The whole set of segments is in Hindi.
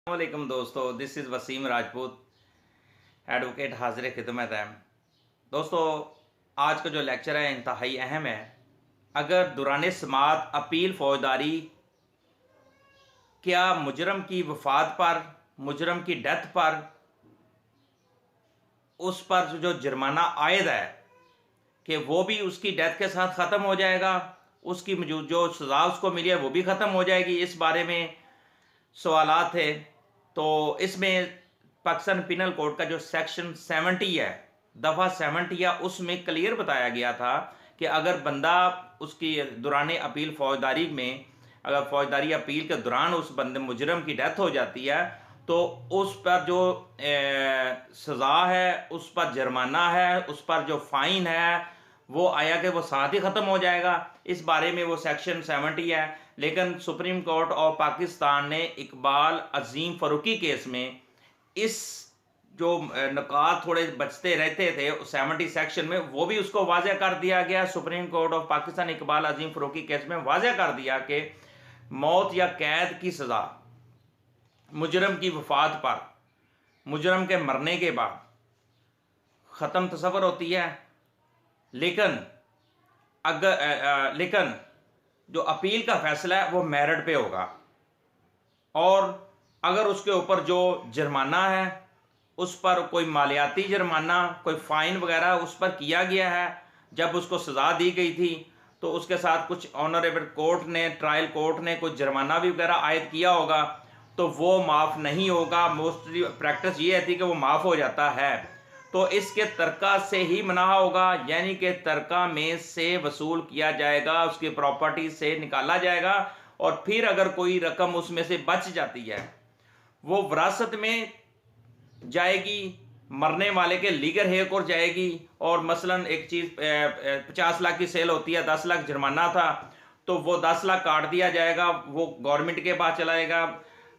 वालेकुम दोस्तों, this is Waseem Rajput, advocate हाजिर खिदमत है। दोस्तों, आज का जो लेक्चर है इंतहाई अहम है। अगर दुराने समात अपील फौजदारी क्या मुजरम की वफात पर, मुजरम की डेथ पर, उस पर जो जुर्माना आयद है कि वो भी उसकी डेथ के साथ ख़त्म हो जाएगा, उसकी जो सज़ा उसको मिली है वो भी ख़त्म हो जाएगी। इस बारे में सवालात थे। तो इसमें पाकिस्तान पिनल कोड का जो सेक्शन 70 है, दफ़ा 70 है, उसमें क्लियर बताया गया था कि अगर बंदा उसकी दौरान अपील फौजदारी में, अगर फौजदारी अपील के दौरान उस बंदे मुजरम की डेथ हो जाती है तो उस पर जो सज़ा है, उस पर जुर्माना है, उस पर जो फ़ाइन है वो आया कि वो साथ ही ख़त्म हो जाएगा। इस बारे में वो सेक्शन 70 है। लेकिन सुप्रीम कोर्ट ऑफ पाकिस्तान ने इकबाल अजीम फ़ारूकी केस में इस जो नुकात थोड़े बचते रहते थे 70 सेक्शन में, वो भी उसको वाज़ेह कर दिया गया। Supreme court of Pakistan Iqbal Azeem Farooqui case में वाज़ेह कर दिया कि मौत या कैद की सज़ा मुजरम की वफात पर, मुजरम के मरने के बाद ख़त्म तस्वर होती है। लेकिन लेकिन जो अपील का फैसला है वो मेरिट पे होगा, और अगर उसके ऊपर जो जुर्माना है, उस पर कोई मालियाती जुर्माना, कोई फ़ाइन वगैरह उस पर किया गया है, जब उसको सज़ा दी गई थी तो उसके साथ कुछ ऑनरेबल कोर्ट ने, ट्रायल कोर्ट ने कुछ जुर्माना भी वगैरह आयद किया होगा, तो वो माफ़ नहीं होगा। मोस्टली प्रैक्टिस ये थी कि वो माफ़ हो जाता है, तो इसके तरका से ही मना होगा, यानी कि तरका में से वसूल किया जाएगा, उसकी प्रॉपर्टी से निकाला जाएगा, और फिर अगर कोई रकम उसमें से बच जाती है वो विरासत में जाएगी, मरने वाले के लीगल हेयर को जाएगी। और मसलन एक चीज़ 50 लाख की सेल होती है, 10 लाख जुर्माना था, तो वो 10 लाख काट दिया जाएगा, वो गवर्नमेंट के पास चलाएगा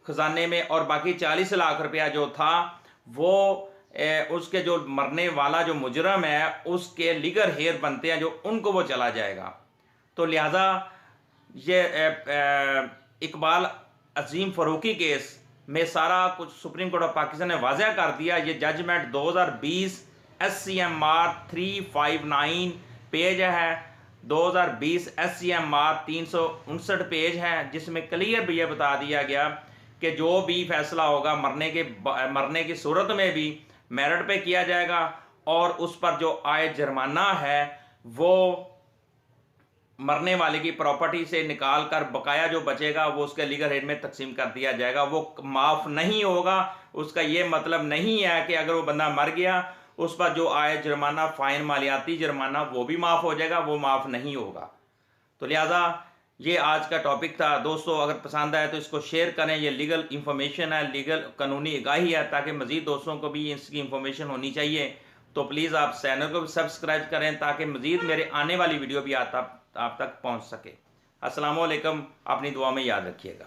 खजाने में, और बाकी 40 लाख रुपया जो था वो उसके जो मरने वाला जो मुजरम है उसके लीगल हेयर बनते हैं जो उनको वो चला जाएगा। तो लिहाजा ये इकबाल अजीम फ़ारूकी केस में सारा कुछ सुप्रीम कोर्ट ऑफ पाकिस्तान ने वाज़ेह कर दिया। ये जजमेंट 2020 SCMR 359 पेज है, 2020 SCMR 359 पेज है, जिसमें क्लियर भी ये बता दिया गया कि जो भी फैसला होगा मरने की सूरत में भी मेरिट पे किया जाएगा, और उस पर जो आय जुर्माना है वो मरने वाले की प्रॉपर्टी से निकाल कर बकाया जो बचेगा वो उसके लीगल हेड में तकसीम कर दिया जाएगा। वो माफ़ नहीं होगा। उसका ये मतलब नहीं है कि अगर वो बंदा मर गया उस पर जो आय जुर्माना, फ़ाइन, मालियाती जुर्माना वो भी माफ़ हो जाएगा, वो माफ़ नहीं होगा। तो लिहाजा ये आज का टॉपिक था। दोस्तों, अगर पसंद आए तो इसको शेयर करें। ये लीगल इंफॉर्मेशन है, लीगल कानूनी आगाही है, ताकि मज़ीद दोस्तों को भी इसकी इंफॉर्मेशन होनी चाहिए। तो प्लीज़ आप चैनल को भी सब्सक्राइब करें ताकि मज़ीद मेरे आने वाली वीडियो भी आप तक पहुंच सके। अस्सलाम वालेकुम, अपनी दुआ में याद रखिएगा।